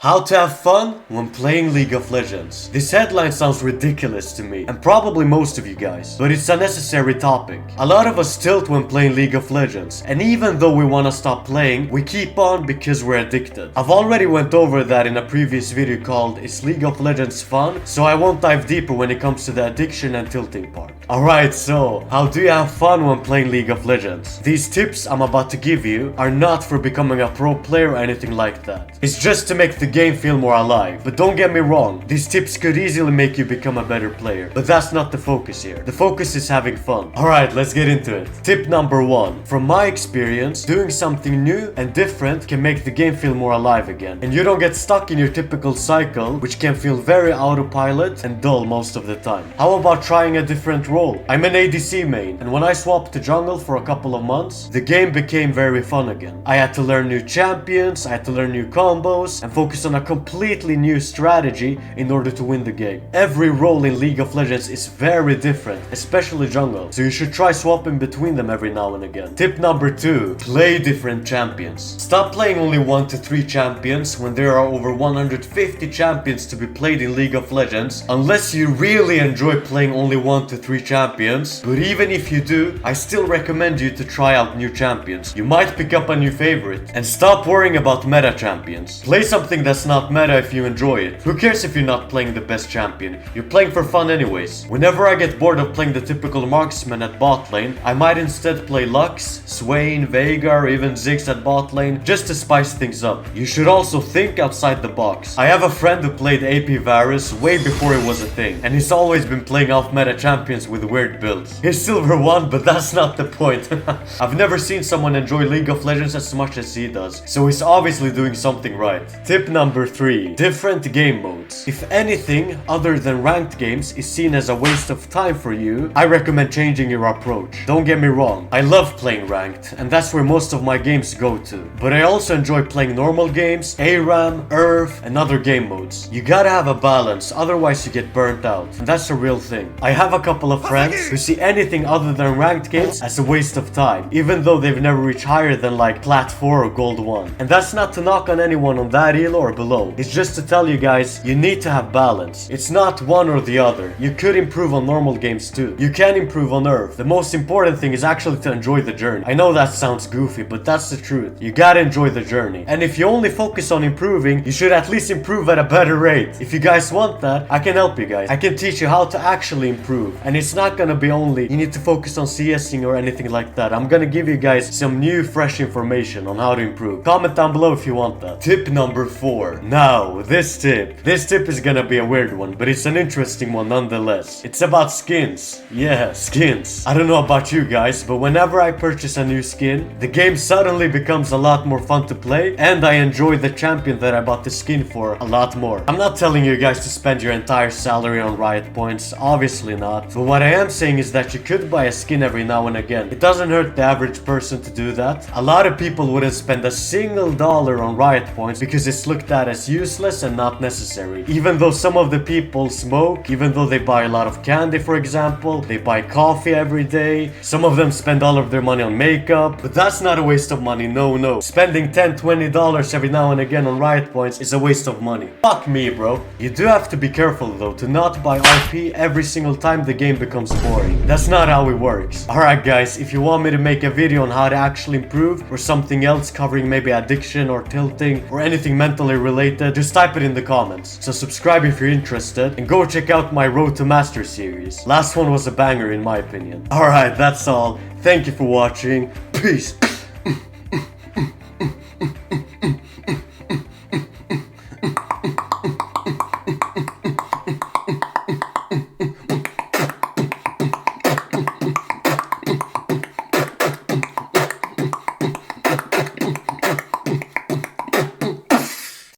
How to have fun when playing League of Legends. This headline sounds ridiculous to me, and probably most of you guys, but it's a necessary topic. A lot of us tilt when playing League of Legends, and even though we wanna stop playing, we keep on because we're addicted. I've already went over that in a previous video called Is League of Legends Fun? So I won't dive deeper when it comes to the addiction and tilting part. Alright, so how do you have fun when playing League of Legends? These tips I'm about to give you are not for becoming a pro player or anything like that. It's just to make the game feel more alive. But don't get me wrong, these tips could easily make you become a better player, but that's not the focus here. The focus is having fun. Alright, let's get into it. Tip number 1. From my experience, doing something new and different can make the game feel more alive again, and you don't get stuck in your typical cycle, which can feel very autopilot and dull most of the time. How about trying a different role? I'm an ADC main, and when I swapped to jungle for a couple of months, the game became very fun again. I had to learn new champions, I had to learn new combos, and focus on a completely new strategy in order to win the game. Every role in League of Legends is very different, especially jungle, so you should try swapping between them every now and again. Tip number 2. Play different champions. Stop playing only 1 to 3 champions when there are over 150 champions to be played in League of Legends, unless you really enjoy playing only 1 to 3 champions. But even if you do, I still recommend you to try out new champions. You might pick up a new favorite. And stop worrying about meta champions. Play something that's not meta if you enjoy it. Who cares if you're not playing the best champion? You're playing for fun anyways. Whenever I get bored of playing the typical marksman at bot lane, I might instead play Lux, Swain, Veigar, or even Ziggs at bot lane, just to spice things up. You should also think outside the box. I have a friend who played AP Varus way before it was a thing, and he's always been playing off meta champions with weird builds. He's silver 1, but that's not the point. I've never seen someone enjoy League of Legends as much as he does, so he's obviously doing something right. Tip number 3. Different game modes. If anything other than ranked games is seen as a waste of time for you, I recommend changing your approach. Don't get me wrong, I love playing ranked, and that's where most of my games go to. But I also enjoy playing normal games, ARAM, URF, and other game modes. You gotta have a balance, otherwise you get burnt out, and that's a real thing. I have a couple of friends who see anything other than ranked games as a waste of time, even though they've never reached higher than like Plat 4 or Gold 1. And that's not to knock on anyone on that elo or below. It's just to tell you guys, you need to have balance. It's not one or the other. You could improve on normal games too. You can improve on URF. The most important thing is actually to enjoy the journey. I know that sounds goofy, but that's the truth. You gotta enjoy the journey. And if you only focus on improving, you should at least improve at a better rate. If you guys want that, I can help you guys. I can teach you how to actually improve. And it's not gonna be only you need to focus on CSing or anything like that. I'm gonna give you guys some new fresh information on how to improve. Comment down below if you want that. Tip number 4. Now, this tip is gonna be a weird one, but it's an interesting one nonetheless. It's about skins. Yeah, skins. I don't know about you guys, but whenever I purchase a new skin, the game suddenly becomes a lot more fun to play, and I enjoy the champion that I bought the skin for a lot more. I'm not telling you guys to spend your entire salary on Riot points, obviously not. But what I am saying is that you could buy a skin every now and again. It doesn't hurt the average person to do that. A lot of people wouldn't spend a single dollar on Riot points because it's looked at as useless and not necessary. Even though some of the people smoke, even though they buy a lot of candy, for example, they buy coffee every day, some of them spend all of their money on makeup, but that's not a waste of money, no. Spending $10-20 every now and again on Riot points is a waste of money. Fuck me, bro. You do have to be careful though to not buy RP every single time the game becomes boring. That's not how it works. Alright guys, if you want me to make a video on how to actually improve or something else covering maybe addiction or tilting or anything mentally related, just type it in the comments. So subscribe if you're interested, and go check out my Road to Master series. Last one was a banger in my opinion. Alright, that's all. Thank you for watching. Peace.